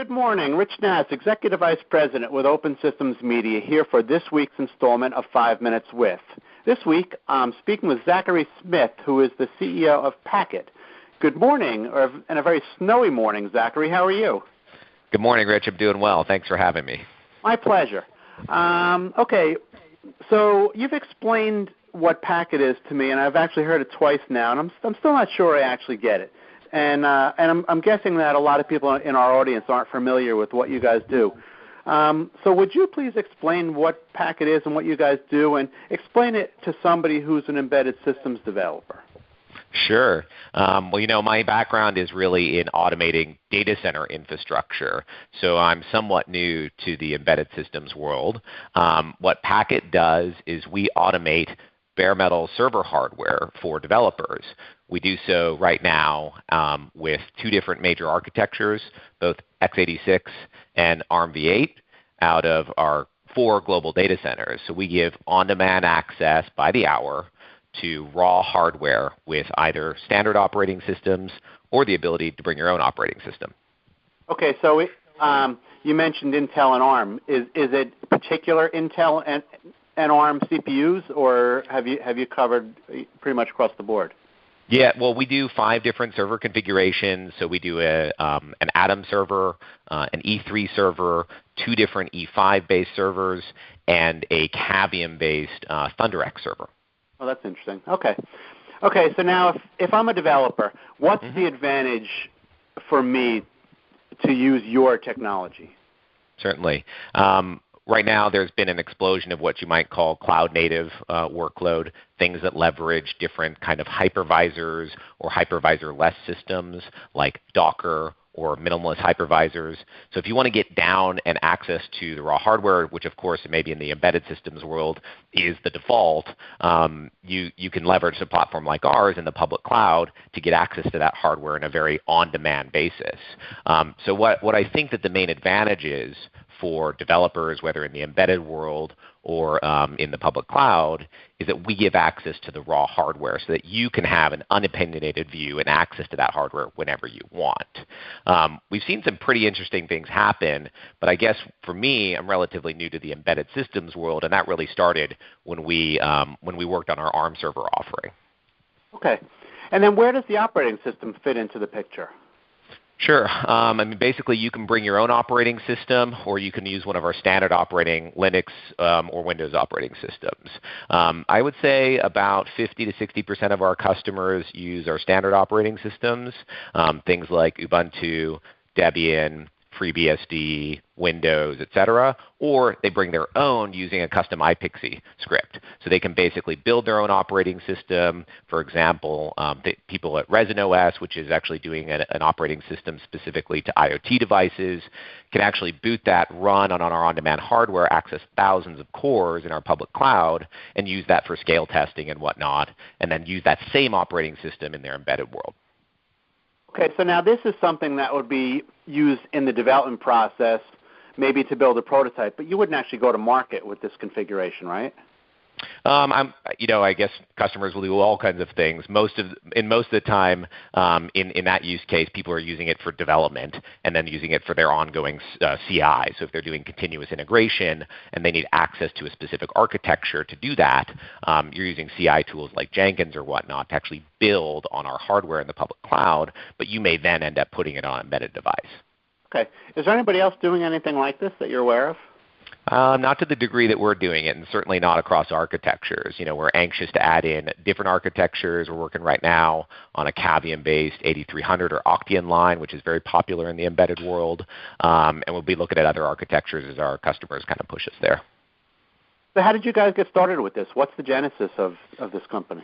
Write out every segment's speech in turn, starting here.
Good morning. Rich Nass, Executive Vice President with Open Systems Media, here for this week's installment of 5 Minutes With. This week, I'm speaking with Zachary Smith, who is the CEO of Packet. Good morning, and a very snowy morning, Zachary. How are you? Good morning, Rich. I'm doing well. Thanks for having me. My pleasure. Okay, so you've explained what Packet is to me, and I've actually heard it twice now, and I'm still not sure I actually get it. And I'm guessing that a lot of people in our audience aren't familiar with what you guys do. So would you please explain what Packet is and what you guys do, and explain it to somebody who's an embedded systems developer? Sure. Well, my background is really in automating data center infrastructure, so I'm somewhat new to the embedded systems world. What Packet does is we automate bare metal server hardware for developers. We do so right now with two different major architectures, both x86 and ARMv8, out of our 4 global data centers. So we give on-demand access by the hour to raw hardware with either standard operating systems or the ability to bring your own operating system. Okay, so you mentioned Intel and ARM. Is it particular Intel and ARM CPUs, or have you covered pretty much across the board? Yeah, well, we do 5 different server configurations. So we do an Atom server, an E3 server, 2 different E5-based servers, and a Cavium-based ThunderX server. Oh, that's interesting. Okay, so now if I'm a developer, what's the advantage for me to use your technology? Certainly. Right now, there's been an explosion of what you might call cloud-native workload, things that leverage different kind of hypervisors or hypervisor-less systems like Docker or minimalist hypervisors. So if you want to get down and access to the raw hardware, which of course maybe in the embedded systems world is the default, you can leverage a platform like ours in the public cloud to get access to that hardware in a very on-demand basis. So what I think that the main advantage is for developers, whether in the embedded world or in the public cloud, is that we give access to the raw hardware so that you can have an unopinionated view and access to that hardware whenever you want. We've seen some pretty interesting things happen, but I guess for me, I'm relatively new to the embedded systems world, and that really started when we worked on our ARM server offering. Okay. And then where does the operating system fit into the picture? Sure. Basically, you can bring your own operating system, or you can use one of our standard operating Linux or Windows operating systems. I would say about 50 to 60% of our customers use our standard operating systems, things like Ubuntu, Debian, FreeBSD, Windows, etc., or they bring their own using a custom iPXE script. So they can basically build their own operating system. For example, the people at ResinOS, which is actually doing an operating system specifically to IoT devices, can actually boot that, run on our on-demand hardware, access thousands of cores in our public cloud, and use that for scale testing and whatnot, and then use that same operating system in their embedded world. Okay, so now this is something that would be used in the development process, maybe to build a prototype, but you wouldn't actually go to market with this configuration, right? I guess customers will do all kinds of things. Most of the time, in that use case, people are using it for development and then using it for their ongoing CI. So if they're doing continuous integration and they need access to a specific architecture to do that, you're using CI tools like Jenkins or whatnot to actually build on our hardware in the public cloud, but you may then end up putting it on an embedded device. Okay. Is there anybody else doing anything like this that you're aware of? Not to the degree that we're doing it, and certainly not across architectures. We're anxious to add in different architectures. We're working right now on a Cavium-based 8300 or Octeon line, which is very popular in the embedded world, and we'll be looking at other architectures as our customers kind of push us there. So how did you guys get started with this? What's the genesis of this company?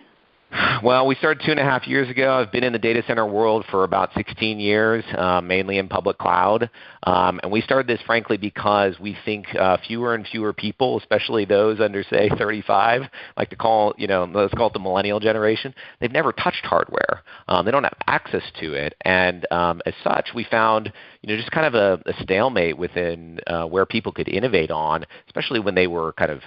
Well, we started 2.5 years ago. I've been in the data center world for about 16 years, mainly in public cloud. And we started this, frankly, because we think fewer and fewer people, especially those under, say, 35, like to call, let's call it the millennial generation, they've never touched hardware. They don't have access to it. And as such, we found, just kind of a stalemate within where people could innovate on, especially when they were kind of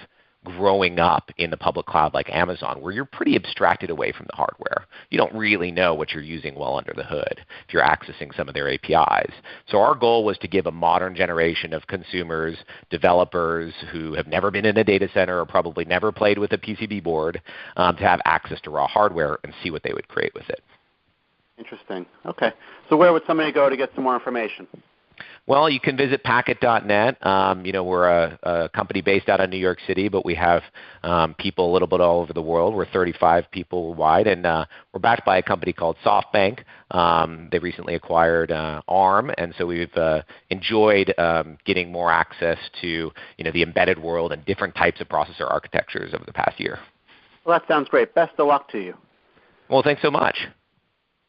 growing up in the public cloud like Amazon, where you're pretty abstracted away from the hardware. You don't really know what you're using well under the hood if you're accessing some of their APIs. So our goal was to give a modern generation of consumers, developers who have never been in a data center or probably never played with a PCB board to have access to raw hardware and see what they would create with it. Interesting. Okay. So where would somebody go to get some more information? Well, you can visit Packet.net. We're a company based out of New York City, but we have people a little bit all over the world. We're 35 people wide, and we're backed by a company called SoftBank. They recently acquired ARM, and so we've enjoyed getting more access to the embedded world and different types of processor architectures over the past year. Well, that sounds great. Best of luck to you. Well, thanks so much.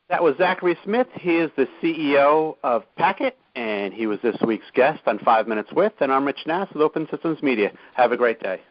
That was Zachary Smith. He is the CEO of Packet, and he was this week's guest on 5 Minutes With, and I'm Rich Nass with Open Systems Media. Have a great day.